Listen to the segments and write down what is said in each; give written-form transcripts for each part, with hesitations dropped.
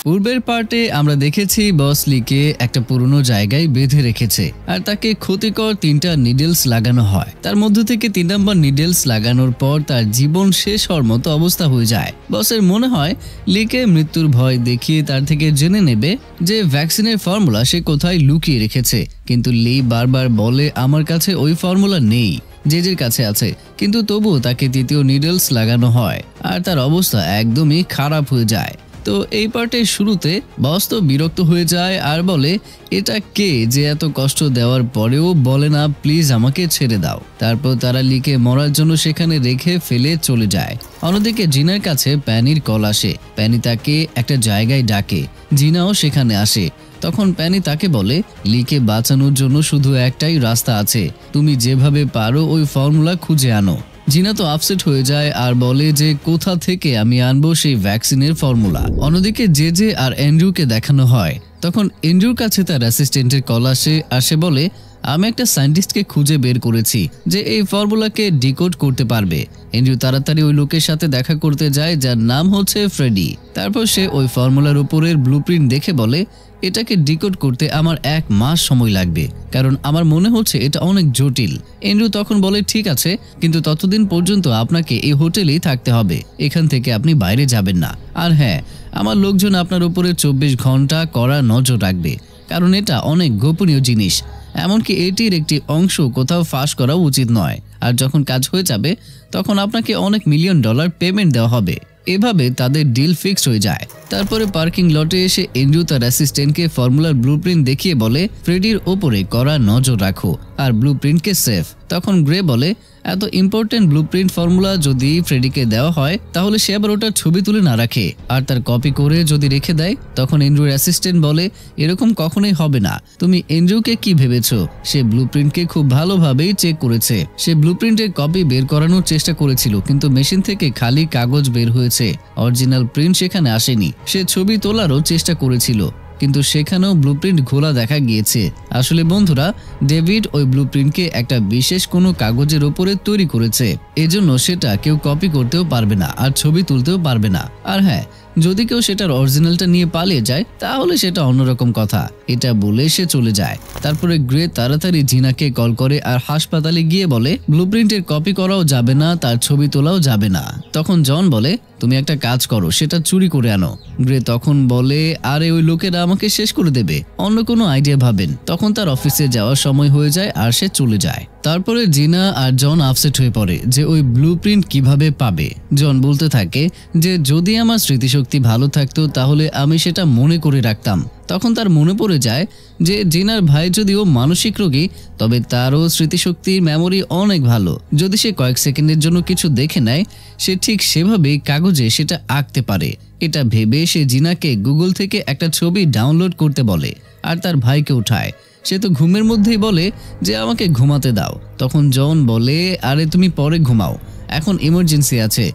পূর্বের পার্টে আমরা দেখেছি বস লিকে একটা পুরনো জায়গায় বেঁধে রেখেছে আর তাকে ক্ষতিকর 3টা নিডলস লাগানো হয়। তার মধ্য থেকে 3 নম্বর নিডলস লাগানোর পর তার জীবন শেষ হওয়ার মতো অবস্থা হয়ে যায়। বসের মনে হয় লিকে মৃত্যুর ভয় দেখিয়ে তার থেকে জেনে নেবে যে ভ্যাকসিনের ফর্মুলা সে কোথায় লুকিয়ে রেখেছে, কিন্তু লি বারবার বলে আমার কাছে ওই ফর্মুলা নেই, জেজের কাছে আছে। কিন্তু তবুও তাকে 3য় নিডলস লাগানো হয় আর তার অবস্থা একদমই খারাপ হয়ে যায়। তো এই পার্টের শুরুতে বস তো বিরক্ত হয়ে যায় আর বলে এটা কে যে এত কষ্ট দেওয়ার পরেও বলে না প্লিজ আমাকে ছেড়ে দাও। তারপর তারা লিকে মরার জন্য সেখানে রেখে ফেলে চলে যায়। অন্যদিকে জিনার কাছে প্যানির কল আসে। প্যানি তাকে একটা জায়গায় ডাকে, জিনাও সেখানে আসে। তখন প্যানি তাকে বলে লিকে বাঁচানোর জন্য শুধু একটাই রাস্তা আছে, তুমি যেভাবে পারো ওই ফর্মুলা খুঁজে আনো। জিনা তো আপসেট হয়ে যায় আর বলে যে কোথা থেকে আমি আনবো সেই ভ্যাকসিনের ফর্মুলা। অন্যদিকে জেজে আর অ্যান্ড্রুকে দেখানো হয়। তখন অ্যান্ড্রুর কাছে তার অ্যাসিস্ট্যান্টের কল আসে আর সে বলে আমি একটা সায়েন্টিস্টকে খুঁজে বের করেছি যে এই ফর্মুলাকে ডিকোড করতে পারবে। অ্যান্ড্রু তাড়াতাড়ি ওই লোকের সাথে দেখা করতে যায় যার নাম হচ্ছে ফ্রেডি। তারপর সে ওই ফর্মুলার উপরের ব্লুপ্রিন্ট দেখে বলে এটাকে ডিকোড করতে আমার 1 মাস সময় লাগবে, কারণ আমার মনে হচ্ছে এটা অনেক জটিল। অ্যান্ড্রু তখন বলে ঠিক আছে, কিন্তু ততদিন পর্যন্ত আপনাকে এই হোটেলেই থাকতে হবে, এখান থেকে আপনি বাইরে যাবেন না। আর হ্যাঁ, আমার লোকজন আপনার উপরে 24 ঘন্টা কড়া নজর রাখবে, কারণ এটা অনেক গোপনীয় জিনিস, এমনকি এটির একটি অংশ কোথাও ফাঁস করা উচিত নয়। আর যখন কাজ হয়ে যাবে তখন আপনাকে অনেক $1 মিলিয়ন পেমেন্ট দেওয়া হবে। এভাবে তাদের ডিল ফিক্সড হয়ে যায়। তারপরে পার্কিং লটে এসে অ্যান্ড্রু তার অ্যাসিস্ট্যান্টকে ফর্মুলার ব্লুপ্রিন্ট দেখিয়ে বলে ফ্রেডির ওপরে কড়া নজর রাখো আর ব্লুপ্রিন্টকে সেফ। তখন গ্রে বলে এত ইম্পর্টেন্ট ব্লুপ্রিন্ট ফর্মুলা যদি ফ্রেডিকে দেওয়া হয় তাহলে সে আবার ওটার ছবি তুলে না রাখে আর তার কপি করে যদি রেখে দেয়। তখন অ্যান্ড্রুর অ্যাসিস্ট্যান্ট বলে এরকম কখনোই হবে না, তুমি অ্যান্ড্রুকে কি ভেবেছো? সে ব্লুপ্রিন্টকে খুব ভালোভাবেই চেক করেছে। সে ব্লুপ্রিন্টের কপি বের করানোর চেষ্টা করেছিল, কিন্তু মেশিন থেকে খালি কাগজ বের হয়েছে, অরিজিনাল প্রিন্ট সেখানে আসেনি। সে ছবি তোলারও চেষ্টা করেছিল, কিন্তু সেখানেও ব্লুপ্রিন্ট ঘোলা দেখা গিয়েছে। আসলে বন্ধুরা, ডেভিড ওই ব্লুপ্রিন্টকে একটা বিশেষ কোনো কাগজের উপরে তৈরি করেছে, এজন্য সেটা কেউ কপি করতেও পারবে না আর ছবি তুলতেও পারবে না। আর হ্যাঁ, যদি কেউ সেটার অরিজিনালটা নিয়ে পালিয়ে যায় তাহলে সেটা অন্যরকম কথা। এটা বলে সে চলে যায়। তারপরে গ্রে তাড়াতাড়ি জিনাকে কল করে আর হাসপাতালে গিয়ে বলে ব্লুপ্রিন্টের কপি করাও যাবে না, তার ছবি তোলাও যাবে না। তখন জন বলে তুমি একটা কাজ করো, সেটা চুরি করে আনো। গ্রে তখন বলে আরে ওই লোকেরা আমাকে শেষ করে দেবে, অন্য কোনো আইডিয়া ভাবেন। তখন তার অফিসে যাওয়ার সময় হয়ে যায় আর সে চলে যায়। তারপরে জিনা আর জন আপসেট হয়ে পড়ে যে ওই ব্লুপ্রিন্ট কিভাবে পাবে। জন বলতে থাকে যে যদি আমার স্মৃতিশক্তি ভালো থাকতো তাহলে আমি সেটা মনে করে রাখতাম। তখন তার মনে পড়ে যায় যে জিনার ভাই যদিও মানসিক রোগী, তবে তারও স্মৃতিশক্তির মেমোরি অনেক ভালো। যদি সে কয়েক সেকেন্ডের জন্য কিছু দেখে নেয় সে ঠিক সেভাবেই কাগজে সেটা আঁকতে পারে। এটা ভেবে সে জিনাকে গুগল থেকে একটা ছবি ডাউনলোড করতে বলে আর তার ভাইকে উঠায়। সে তো ঘুমের মধ্যেই বলে যে আমাকে ঘুমাতে দাও। তখন জন বলে আরে তুমি পরে ঘুমাও, এখন ইমার্জেন্সি আছে।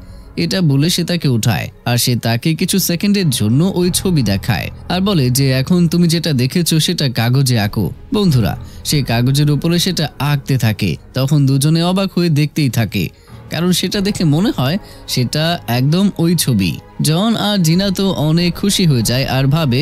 এটা বলে সে তাকে উঠায় আর সে তাকে কিছু সেকেন্ডের জন্য ওই ছবি দেখায় আর বলে যে এখন তুমি যেটা দেখেছো সেটা কাগজে আঁকো। বন্ধুরা, সে কাগজের উপরে সেটা আঁকতে থাকে। তখন দুজনে অবাক হয়ে দেখতেই থাকে, কারণ সেটা দেখে মনে হয় সেটা একদম ওই ছবি। জন আর জিনা তো অনেক খুশি হয়ে যায় আর ভাবে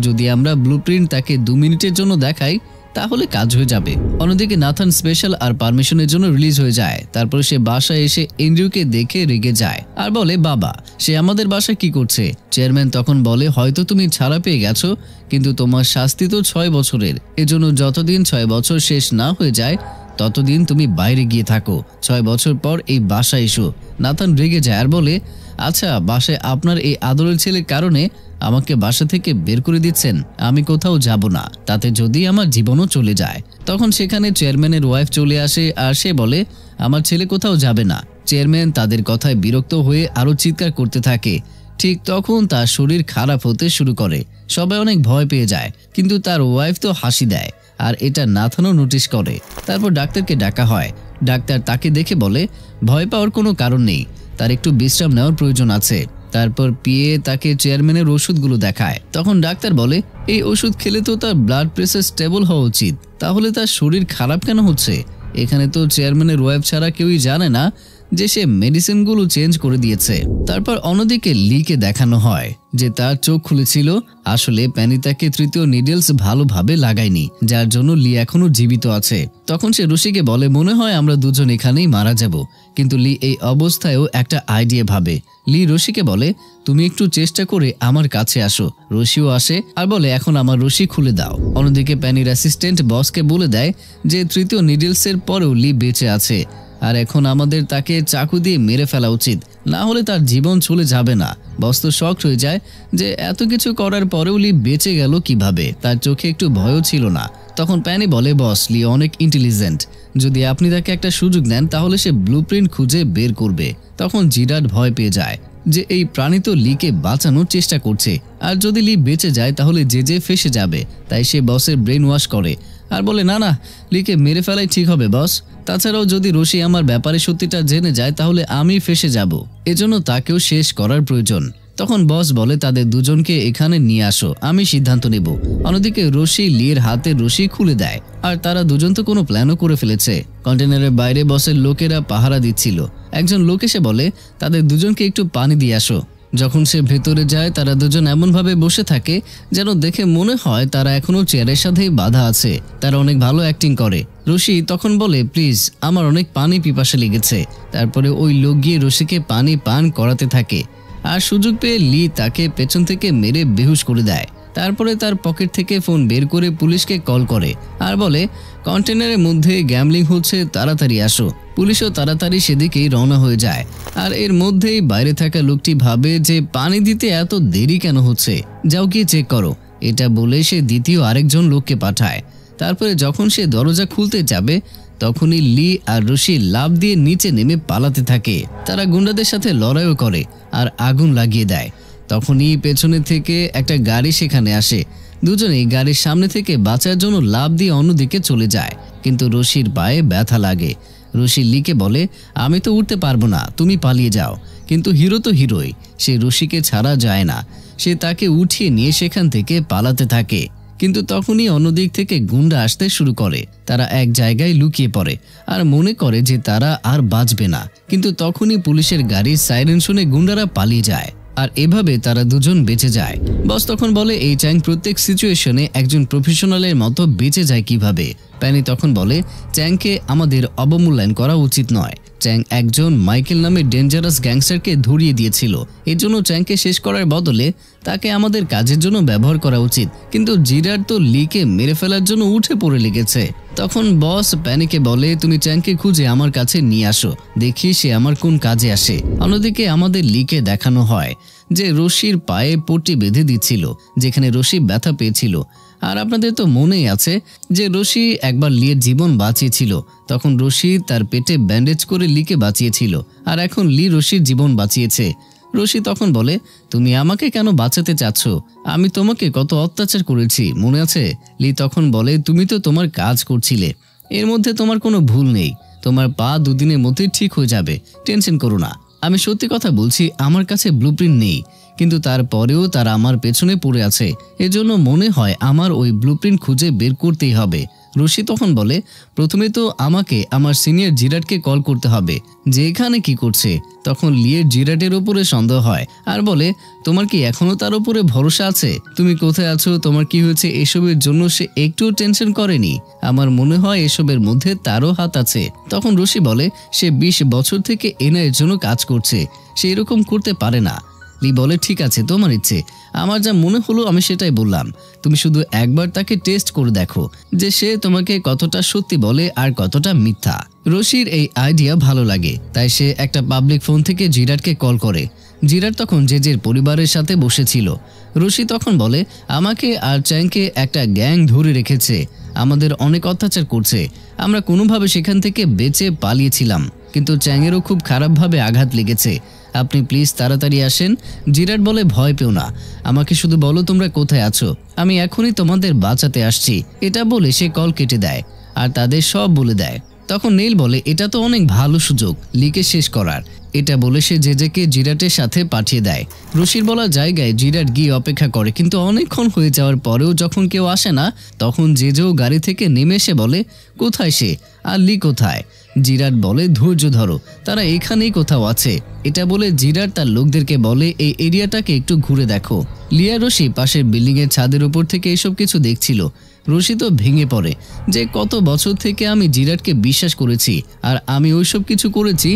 যদি আমরা ব্লুপ্রিন্ট তাকে 2 মিনিটের জন্য দেখাই তাহলে কাজ হয়ে যাবে। অন্যদিকে নাথান স্পেশাল আর পারমিশনের জন্য রিলিজ হয়ে যায়। তারপর সে বাসায় এসে অ্যান্ড্রুকে দেখে রেগে যায় আর বলে বাবা সে আমাদের বাসায় কি করছে? চেয়ারম্যান তখন বলে হয়তো তুমি ছাড়া পেয়ে গেছো, কিন্তু তোমার শাস্তি তো 6 বছরের, এজন্য যতদিন 6 বছর শেষ না হয়ে যায় ততদিন তুমি বাইরে গিয়ে থাকো, 6 বছর পর এই বাসায় এসো। নাথান রেগে যায় আর বলে আচ্ছা বাসায় আপনার এই আদরের ছেলের কারণে আমাকে বাসা থেকে বের করে দিচ্ছেন, আমি কোথাও যাব না, তাতে যদি আমার জীবনও চলে যায়। তখন সেখানে চেয়ারম্যানের ওয়াইফ চলে আসে আর সে বলে আমার ছেলে কোথাও যাবে না। চেয়ারম্যান তাদের কথায় বিরক্ত হয়ে আরো চিৎকার করতে থাকে। ঠিক তখন তার শরীর খারাপ হতে শুরু করে। সবাই অনেক ভয় পেয়ে যায়, কিন্তু তার ওয়াইফ তো হাসি দেয় আর এটা নাথানও নোটিশ করে। তারপর ডাক্তারকে ডাকা হয়। ডাক্তার তাকে দেখে বলে ভয় পাওয়ার কোনো কারণ নেই, তার একটু বিশ্রাম নেওয়ার প্রয়োজন আছে। তারপর পিএ তাকে চেয়ারম্যানের ওষুধগুলো দেখায়। তখন ডাক্তার বলে এই ওষুধ খেলে তো তার ব্লাড প্রেসার স্টেবল হওয়া উচিত, তাহলে তার শরীর খারাপ কেন হচ্ছে? এখানে তো চেয়ারম্যানের ওয়াইফ ছাড়া কেউই জানে না যে সে মেডিসিনগুলো চেঞ্জ করে দিয়েছে। তারপর অন্যদিকে লিকে দেখানো হয় যে তার চোখ খুলেছিল। আসলে প্যানি তাকে তৃতীয় নিডেলস ভালোভাবে লাগায়নি, যার জন্য লি এখনো জীবিত আছে। তখন সে রশিকে বলে, মনে হয় আমরা দুজন এখানেই মারা যাব। কিন্তু লি এই অবস্থায়ও একটা আইডিয়া ভাবে। লি রশিকে বলে, তুমি একটু চেষ্টা করে আমার কাছে আসো। রশিও আসে আর বলে, এখন আমার রশি খুলে দাও। অন্যদিকে প্যানির অ্যাসিস্ট্যান্ট বসকে বলে দেয় যে তৃতীয় নিডেলসের পরেও লি বেঁচে আছে, আর এখন আমাদের তাকে চাকু দিয়ে মেরে ফেলা উচিত, না হলে তার জীবন চলে যাবে না। বস তো শক হয়ে যায় যে এত কিছু করার পরেও লি বেঁচে গেল কিভাবে। তার চোখে একটু ভয়ও ছিল না। তখন প্যানি বলে, বস, লি অনেক ইন্টেলিজেন্ট, যদি আপনি তাকে একটা সুযোগ নেন তাহলে সে ব্লুপ্রিন্ট খুঁজে বের করবে। তখন জিরার্ড ভয় পেয়ে যায় যে এই প্রাণী তো লিকে বাঁচানোর চেষ্টা করছে, আর যদি লি বেঁচে যায় তাহলে যে ফেসে যাবে। তাই সে বসের ব্রেন ওয়াশ করে আর বলে, না না, লিকে মেরে ফেলাই ঠিক হবে বস। তাছাড়াও যদি রশি আমার ব্যাপারে সত্যিটা জেনে যায় তাহলে আমি ফেসে যাব, এজন্য তাকেও শেষ করার প্রয়োজন। তখন বস বলে, তাদের দুজনকে এখানে নিয়ে আসো, আমি সিদ্ধান্ত নেব। অন্যদিকে রশি লির হাতে রশি খুলে দেয়, আর তারা দুজন তো কোনো প্ল্যানও করে ফেলেছে। কন্টেনারের বাইরে বসের লোকেরা পাহারা দিচ্ছিল। একজন লোক এসে বলে, তাদের দুজনকে একটু পানি দিয়ে আসো। যখন সে ভেতরে যায় তারা দুজন এমনভাবে বসে থাকে যেন দেখে মনে হয় তারা এখনো চেয়ারের সাথেই বাঁধা আছে। তারা অনেক ভালো অ্যাক্টিং করে। রশি তখন বলে, প্লিজ, আমার অনেক পানি পিপাসা লেগেছে। তারপরে ওই লোক গিয়ে রশিকে পানি পান করাতে থাকে, আর সুযোগ পেয়ে লি তাকে পেছন থেকে মেরে বেহুশ করে দেয়। তারপরে তার পকেট থেকে ফোন বের করে পুলিশকে কল করে আর বলে, কন্টেনারের মধ্যে গ্যাম্বলিং হচ্ছে, তাড়াতাড়ি আসো। পুলিশও তাড়াতাড়ি সেদিকেই রওনা হয়ে যায়। আর এর মধ্যেই বাইরে থাকা লোকটি ভাবে যে পানি দিতে এত দেরি কেন হচ্ছে, যাও গিয়ে চেক করো। এটা বলে সে দ্বিতীয় আরেকজন লোককে পাঠায়। তারপরে যখন সে দরজা খুলতে যাবে তখনই লি আর রশি লাফ দিয়ে নিচে নেমে পালাতে থাকে। তারা গুন্ডাদের সাথে লড়াইও করে আর আগুন লাগিয়ে দেয়। তখনই পেছনে থেকে একটা গাড়ি সেখানে আসে। দুজনেই গাড়ির সামনে থেকে বাঁচার জন্য লাফ দিয়ে অন্যদিকে চলে যায়, কিন্তু রশির পায়ে ব্যথা লাগে। রশি লিকে বলে, আমি তো উঠতে পারবো না, তুমি পালিয়ে যাও। কিন্তু হিরো তো হিরোই, সে রশিকে ছাড়া যায় না। সে তাকে উঠিয়ে নিয়ে সেখান থেকে পালাতে থাকে। কিন্তু তখনই অন্যদিক থেকে গুন্ডা আসতে শুরু করে। তারা এক জায়গায় লুকিয়ে পড়ে আর মনে করে যে তারা আর বাঁচবে না। কিন্তু তখনই পুলিশের গাড়ির সাইরেন শুনে গুন্ডারা পালিয়ে যায়, আর এভাবে তারা দুজন বেঁচে যায়। বস তখন বলে, এই চ্যাং প্রত্যেক সিচুয়েশনে একজন প্রফেশনালের মতো বেঁচে যায় কিভাবে। প্যানি তখন বলে, চ্যাংকে আমাদের অবমূল্যায়ন করা উচিত নয়। চ্যাং একজন মাইকেল নামে ডেঞ্জারাস গ্যাংস্টারকে ধরিয়ে দিয়েছিল, এজন্য চ্যাংকে শেষ করার বদলে তাকে আমাদের কাজের জন্য ব্যবহার করা উচিত। কিন্তু জিরার তো লিকে মেরে ফেলার জন্য উঠে পড়ে লেগেছে। তখন বস প্যানিকে বলে, তুমি চ্যাংকে খুঁজে আমার কাছে নিয়ে আসো, দেখি সে আমার কোন কাজে আসে। অন্যদিকে আমাদের লিকে দেখানো হয় যে রশির পায়ে পট্টি বেঁধে দিচ্ছিল, যেখানে রশি ব্যথা পেয়েছিল। আর আপনাদের তো মনেই আছে যে রশি একবার লির জীবন বাঁচিয়েছিল। তখন রশি তার পেটে ব্যান্ডেজ করে লিকে বাঁচিয়েছিল, আর এখন লি রশির জীবন বাঁচিয়েছে। রশি তখন বলে, তুমি আমাকে কেন বাঁচাতে চাচ্ছ? আমি তোমাকে কত অত্যাচার করেছি, মনে আছে? লি তখন বলে, তুমি তো তোমার কাজ করছিলে, এর মধ্যে তোমার কোনো ভুল নেই। তোমার পা দুদিনের মধ্যে ঠিক হয়ে যাবে, টেনশন করো না। আমি সত্যি কথা বলছি, আমার কাছে ব্লুপ্রিন্ট নেই, কিন্তু তারপরেও তারা আমার পেছনে পড়ে আছে। এজন্য মনে হয় আমার ওই ব্লুপ্রিন্ট খুঁজে বের করতেই হবে। রশি তখন বলে, প্রথমে তো আমাকে আমার সিনিয়র জিরাটকে কল করতে হবে যে এখানে কি করছে। তখন লিয়ের জিরাটের ওপরে সন্দেহ হয় আর বলে, তোমার কি এখনো তার উপরে ভরসা আছে? তুমি কোথায় আছো, তোমার কি হয়েছে, এসবের জন্য সে একটুও টেনশন করেনি। আমার মনে হয় এসবের মধ্যে তারও হাত আছে। তখন রশি বলে, সে 20 বছর থেকে এনআইএর জন্য কাজ করছে, সে এরকম করতে পারে না। লি বলে, ঠিক আছে, তোমার ইচ্ছে, আমার যা মনে হলো আমি সেটাই বললাম। তুমি শুধু একবার তাকে টেস্ট করে দেখো যে সে তোমাকে কতটা সত্যি বলে আর কতটা মিথ্যা। রশির এই আইডিয়া ভালো লাগে, তাই সে একটা পাবলিক ফোন থেকে জিরাটকে কল করে। জিরাট তখন জেজের পরিবারের সাথে বসেছিল। রশি তখন বলে, আমাকে আর চ্যাংকে একটা গ্যাং ধরে রেখেছে, আমাদের অনেক অত্যাচার করছে। আমরা কোনোভাবে সেখান থেকে বেঁচে পালিয়েছিলাম, কিন্তু চ্যাংয়েরও খুব খারাপভাবে আঘাত লেগেছে। আপনি প্লিজ তাড়াতাড়ি আসেন। জিরাট বলে, ভয় পেও না, আমাকে শুধু বলো তোমরা কোথায় আছো, আমি এখনই তোমাদের বাঁচাতে আসছি। এটা বলে সে কল কেটে দেয় আর তাদের সব বলে দেয়। তখন নীল বলে, এটা তো অনেক ভালো সুযোগ লিকে শেষ করার, এটা বলে সে জেজেকে জিরাটের সাথে পাঠিয়ে দেয়। রশির বলা জায়গায় জিরাট গিয়ে অপেক্ষা করে, কিন্তু অনেকক্ষণ হয়ে যাওয়ার পরেও যখন কেউ আসে না তখন জেজেও গাড়ি থেকে নেমে এসে বলে কোথায় সে আর লি কোথায়। জিরাট বলে ধৈর্য ধরো, তারা এখানেই কোথাও আছে। এটা বলে জিরাট তার লোকদেরকে বলে এই এরিয়াটাকে একটু ঘুরে দেখো। লিয়া রশি পাশের বিল্ডিংয়ের ছাদের উপর থেকে এসব কিছু দেখছিল। রশি তো ভেঙে পড়ে যে কত বছর থেকে আমি জিরাটকে বিশ্বাস করেছি আর আমি ওইসব কিছু করেছি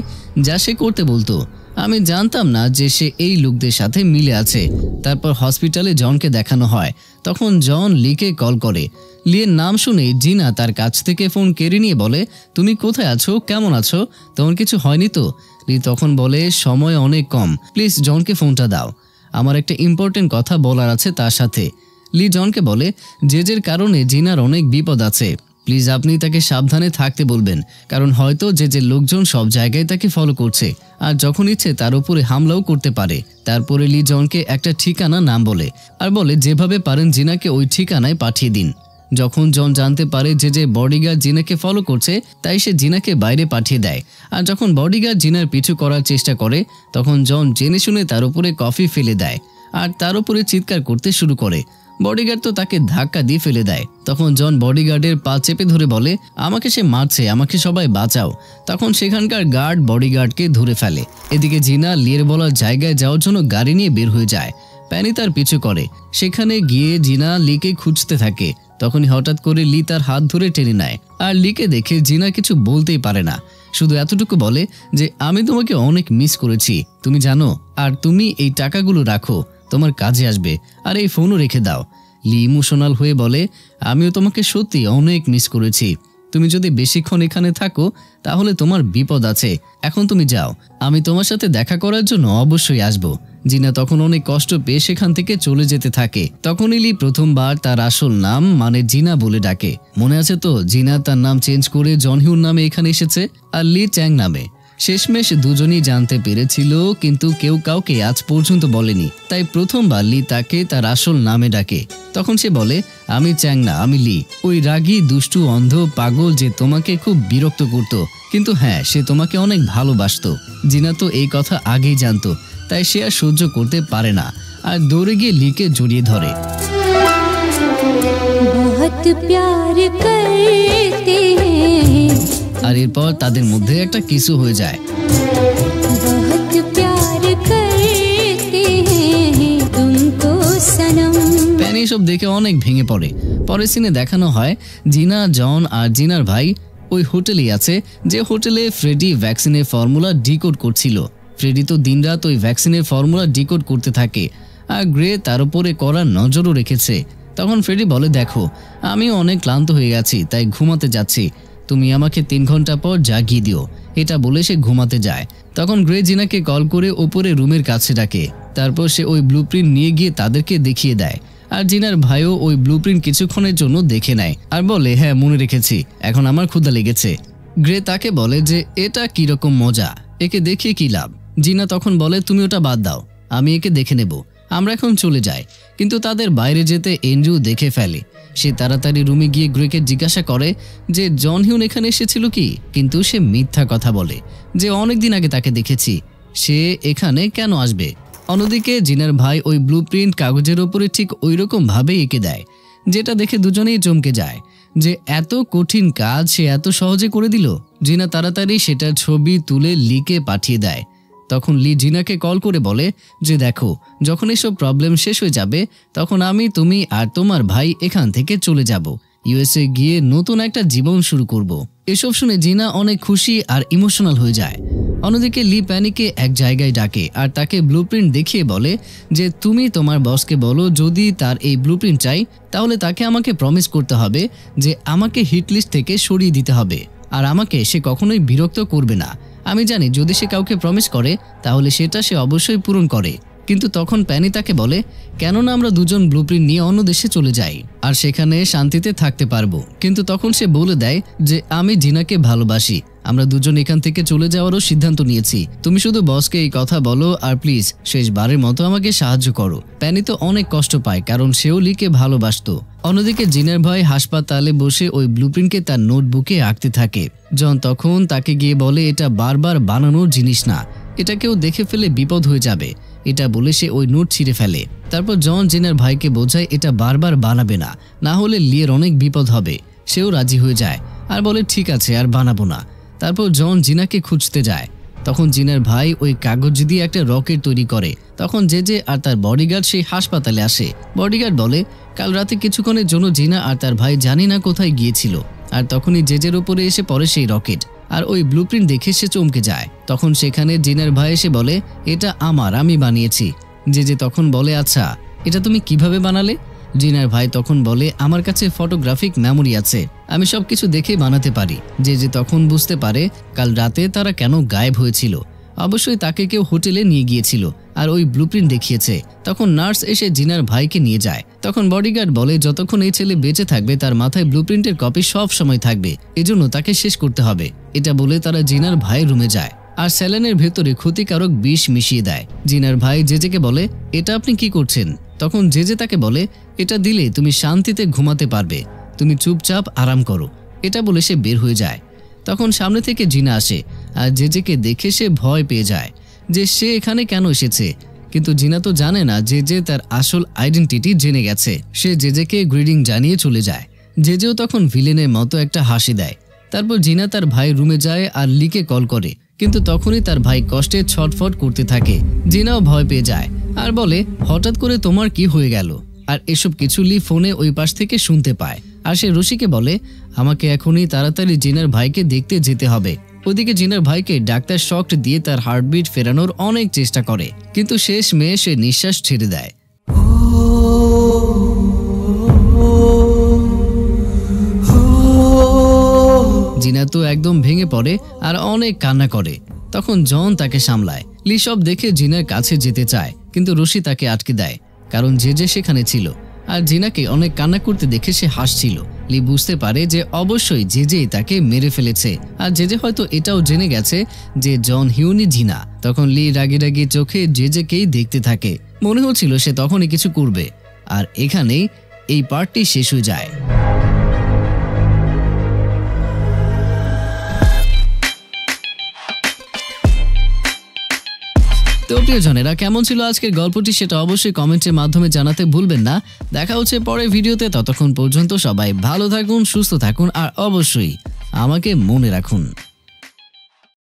যা সে করতে বলতো। আমি জানতাম না যে সে এই লোকদের সাথে মিলে আছে। তারপর হসপিটালে জনকে দেখানো হয়, তখন জন লিকে কল করে। লিয়ের নাম শুনে জিনা তার কাছ থেকে ফোন কেড়ে নিয়ে বলে তুমি কোথায় আছো, কেমন আছো, তোমার কিছু হয়নি তো? লি তখন বলে সময় অনেক কম, প্লিজ জনকে ফোনটা দাও, আমার একটা ইম্পর্টেন্ট কথা বলার আছে তার সাথে। লি জনকে বলে জেজের কারণে জিনার অনেক বিপদ আছে, প্লিজ আপনি তাকে সাবধানে থাকতে বলবেন, কারণ হয়তো জেজের লোকজন সব জায়গায় তাকে ফলো করছে আর যখন ইচ্ছে তার উপরে হামলাও করতে পারে। তারপরে লি জনকে একটা ঠিকানা নাম বলে আর বলে যেভাবে পারেন জিনাকে ওই ঠিকানায় পাঠিয়ে দিন। যখন জন জানতে পারে যে বডিগার্ড জিনাকে ফলো করছে তাই সে জিনাকে বাইরে পাঠিয়ে দেয়। আর যখন বডিগার্ড জিনার পিছু করার চেষ্টা করে তখন জন জেনে শুনে তার উপরে কফি ফেলে দেয় আর তার উপরে চিৎকার করতে শুরু করে। বডিগার্ড তো তাকে ধাক্কা দিয়ে ফেলে দেয়। তখন জন বডিগার্ডের পা চেপে ধরে বলে আমাকে সে মারছে, আমাকে সবাই বাঁচাও। তখন সেখানকার গার্ড বডিগার্ডকে ধরে ফেলে। এদিকে জিনা লিয়ের বলা জায়গায় যাওয়ার জন্য গাড়ি নিয়ে বের হয়ে যায়। প্যানি তার পিছু করে। সেখানে গিয়ে জিনা লিকে খুঁজতে থাকে। তখনই হঠাৎ করে লি তার হাত ধরে টেনে নেয় আর লিকে দেখে জিনা কিছু বলতেই পারে না, শুধু এতটুকু বলে যে আমি তোমাকে অনেক মিস করেছি, তুমি জানো, আর তুমি এই টাকাগুলো রাখো, তোমার কাজে আসবে, আর এই ফোনও রেখে দাও। লি ইমোশনাল হয়ে বলে আমিও তোমাকে সত্যি অনেক মিস করেছি, তুমি যদি বেশিক্ষণ এখানে থাকো তাহলে তোমার বিপদ আছে, এখন তুমি যাও, আমি তোমার সাথে দেখা করার জন্য অবশ্যই আসবো। জিনা তখন অনেক কষ্ট পেয়ে সেখান থেকে চলে যেতে থাকে। তখনই লি প্রথমবার তার আসল নাম মানে জিনা বলে ডাকে। মনে আছে তো, জিনা তার নাম চেঞ্জ করে জনহিউর নামে এখানে এসেছে আর লি চ্যাং নামে। শেষমেশ দুজনই জানতে পেরেছিল, কিন্তু কেউ কাউকে আজ পর্যন্ত বলেনি। তাই প্রথমবার লি তাকে তার আসল নামে ডাকে। তখন সে বলে আমি চ্যাং না, আমি লি, ওই রাগী দুষ্টু অন্ধ পাগল যে তোমাকে খুব বিরক্ত করত, কিন্তু হ্যাঁ সে তোমাকে অনেক ভালোবাসতো। জিনা তো এই কথা আগেই জানতো, তাই সে আর সহ্য করতে পারে না আর দৌড়ে গিয়ে লিকে জড়িয়ে ধরে। আর এরপর তাদের মধ্যে একটা কিসু হয়ে যায়। প্যানি সব দেখে অনেক ভেঙে পড়ে। পরের সিনে দেখানো হয় জিনা, জন আর জিনার ভাই ওই হোটেলেই আছে যে হোটেলে ফ্রেডি ভ্যাকসিনের ফর্মুলা ডিকোড করছিল। ফ্রেডি তো দিনরাত ওই ভ্যাকসিনের ফর্মুলা ডিকোড করতে থাকে আর গ্রে তার উপরে কড়া নজরও রেখেছে। তখন ফ্রেডি বলে দেখো আমিও অনেক ক্লান্ত হয়ে গেছি, তাই ঘুমাতে যাচ্ছি, তুমি আমাকে 3 ঘন্টা পর জাগিয়ে দিও। এটা বলে সে ঘুমাতে যায়। তখন গ্রে জিনাকে কল করে ওপরে রুমের কাছে ডাকে। তারপর সে ওই ব্লুপ্রিন্ট নিয়ে গিয়ে তাদেরকে দেখিয়ে দেয় আর জিনার ভাইও ওই ব্লুপ্রিন্ট কিছুক্ষণের জন্য দেখে নেয় আর বলে হ্যাঁ মনে রেখেছি, এখন আমার ক্ষুধা লেগেছে। গ্রে তাকে বলে যে এটা কিরকম মজা, একে দেখিয়ে কি লাভ। জিনা তখন বলে তুমি ওটা বাদ দাও, আমি একে দেখে নেব, আমরা এখন চলে যাই। কিন্তু তাদের বাইরে যেতে এন্ড্রু দেখে ফেলে। সে তাড়াতাড়ি রুমে গিয়ে গ্রেকে জিজ্ঞাসা করে যে জন হিউন এখানে এসেছিল কি, কিন্তু সে মিথ্যা কথা বলে যে অনেকদিন আগে তাকে দেখেছি, সে এখানে কেন আসবে। অন্যদিকে জিনার ভাই ওই ব্লুপ্রিন্ট কাগজের ওপরে ঠিক ওই রকম ভাবে এঁকে দেয়, যেটা দেখে দুজনেই চমকে যায় যে এত কঠিন কাজ সে এত সহজে করে দিল। জিনা তাড়াতাড়ি সেটার ছবি তুলে লিকে পাঠিয়ে দেয়। তখন লি জিনাকে কল করে বলে যে দেখো যখন এসব প্রবলেম শেষ হয়ে যাবে তখন আমি, তুমি আর তোমার ভাই এখান থেকে চলে যাব, ইউএসএ গিয়ে নতুন একটা জীবন শুরু করব। এসব শুনে জিনা অনেক খুশি আর ইমোশনাল হয়ে যায়। অন্যদিকে লি প্যানিকে এক জায়গায় ডাকে আর তাকে ব্লুপ্রিন্ট দেখিয়ে বলে যে তুমি তোমার বসকে বলো যদি তার এই ব্লুপ্রিন্ট চাই তাহলে তাকে আমাকে প্রমিস করতে হবে যে আমাকে হিট লিস্ট থেকে সরিয়ে দিতে হবে আর আমাকে সে কখনোই বিরক্ত করবে না। আমি জানি যদি সে কাউকে প্রমিস করে তাহলে সেটা সে অবশ্যই পূরণ করে। কিন্তু তখন প্যানি তাকে বলে কেননা আমরা দুজন ব্লুপ্রিন্ট নিয়ে অন্য দেশে চলে যাই আর সেখানে শান্তিতে থাকতে পারবো। কিন্তু তখন সে বলে দেয় যে আমি জিনাকে ভালোবাসি, আমরা দুজন এখান থেকে চলে যাওয়ারও সিদ্ধান্ত নিয়েছি, তুমি শুধু বসকে এই কথা বলো আর প্লিজ শেষবারের মতো আমাকে সাহায্য করো। প্যানি তো অনেক কষ্ট পায় কারণ সেও লিকে ভালোবাসতো। অন্যদিকে জিনার ভাই হাসপাতালে বসে ওই ব্লুপ্রিন্টকে তার নোটবুকে আঁকতে থাকে। জন তখন তাকে গিয়ে বলে এটা বারবার বানানোর জিনিস না, এটা কেউ দেখে ফেলে বিপদ হয়ে যাবে। এটা বলে সে ওই নোট ছিঁড়ে ফেলে। তারপর জন জিনার ভাইকে বোঝায় এটা বারবার বানাবে না, না হলে লিয়ের অনেক বিপদ হবে। সেও রাজি হয়ে যায় আর বলে ঠিক আছে আর বানাবো না। তারপর জন জিনাকে খুঁজতে যায়। তখন জিনার ভাই ওই কাগজ দিয়ে একটা রকেট তৈরি করে। তখন জেজে আর তার বডিগার্ড সেই হাসপাতালে আসে। বডিগার্ড বলে কাল রাতে কিছুক্ষণের জন্য জিনা আর তার ভাই জানি না কোথায় গিয়েছিল, আর তখনই জেজের উপরে এসে পড়ে সেই রকেট। আর ওই ব্লুপ্রিন্ট দেখে সে চমকে যায়। তখন সেখানে জিনার ভাই এসে বলে এটা আমি বানিয়েছি। জেজে তখন বলে আচ্ছা এটা তুমি কিভাবে বানালে? জিনার ভাই তখন বলে আমার কাছে ফটোগ্রাফিক মেমোরি আছে, আমি সবকিছু দেখে বানাতে পারি। জেজে তখন বুঝতে পারে কাল রাতে তারা কেন গায়েব হয়েছিল। অবশ্যই তাকে কেউ হোটেলে নিয়ে গিয়েছিল আর ওই ব্লুপ্রিন্ট দেখিয়েছে। তখন নার্স এসে জিনার ভাইকে নিয়ে যায়। তখন বডিগার্ড বলে যতক্ষণ এই ছেলে বেঁচে থাকবে তার মাথায় ব্লুপ্রিন্টের কপি সব সময় থাকবে, এজন্য তাকে শেষ করতে হবে। এটা বলে তারা জিনার ভাই রুমে যায় আর স্যালাইনের ভেতরে ক্ষতিকারক বিষ মিশিয়ে দেয়। জিনার ভাই জেজেকে বলে এটা আপনি কি করছেন? তখন জেজে তাকে বলে এটা দিলে তুমি শান্তিতে ঘুমাতে পারবে, তুমি চুপচাপ আরাম করো। এটা বলে সে বের হয়ে যায়। তখন সামনে থেকে জিনা আসে আর জেজেকে দেখে সে ভয় পেয়ে যায় যে সে এখানে কেন এসেছে। কিন্তু জিনা তো জানে না জেজে তার আসল আইডেন্টিটি জেনে গেছে। সে জেজেকে গ্রিডিং জানিয়ে চলে যায়। জেজেও তখন ভিলেনের মতো একটা হাসি দেয়। তারপর জিনা তার ভাই রুমে যায় আর লিকে কল করে, কিন্তু তখনই তার ভাই কষ্টে ছটফট করতে থাকে। জিনাও ভয় পেয়ে যায় আর বলে হঠাৎ করে তোমার কি হয়ে গেল? আর এসব কিছু লি ফোনে ওই পাশ থেকে শুনতে পায়। আর সে রশিকে বলে আমাকে এখনই তাড়াতাড়ি জিনার ভাইকে দেখতে যেতে হবে। ওদিকে জিনার ভাইকে ডাক্তার শক দিয়ে তার হার্টবিট ফেরানোর অনেক চেষ্টা করে, কিন্তু শেষ মেয়ে সে নিঃশ্বাস ছেড়ে দেয়। জিনা তো একদম ভেঙে পড়ে আর অনেক কান্না করে। তখন জন তাকে সামলায়। লি সব দেখে জিনার কাছে যেতে চায়, কিন্তু রশি তাকে আটকে দেয়, কারণ জেজে সেখানে ছিল আর জিনাকে অনেক কান্না করতে দেখে সে হাসছিল। লি বুঝতে পারে যে অবশ্যই জেজেই তাকে মেরে ফেলেছে, আর জেজে হয়তো এটাও জেনে গেছে যে জন হিউনি জিনা। তখন লি রাগি রাগি চোখে জেজেকেই দেখতে থাকে। মনে হচ্ছিল সে তখনই কিছু করবে। আর এখানেই এই পার্টটি শেষ হয়ে যায়। তো প্রিয়জনেরা, কেমন ছিল আজকের গল্পটি সেটা অবশ্যই কমেন্টের মাধ্যমে জানাতে ভুলবেন না। দেখা হচ্ছে পরের ভিডিওতে। ততক্ষণ পর্যন্ত সবাই ভালো থাকুন, সুস্থ থাকুন আর অবশ্যই আমাকে মনে রাখুন।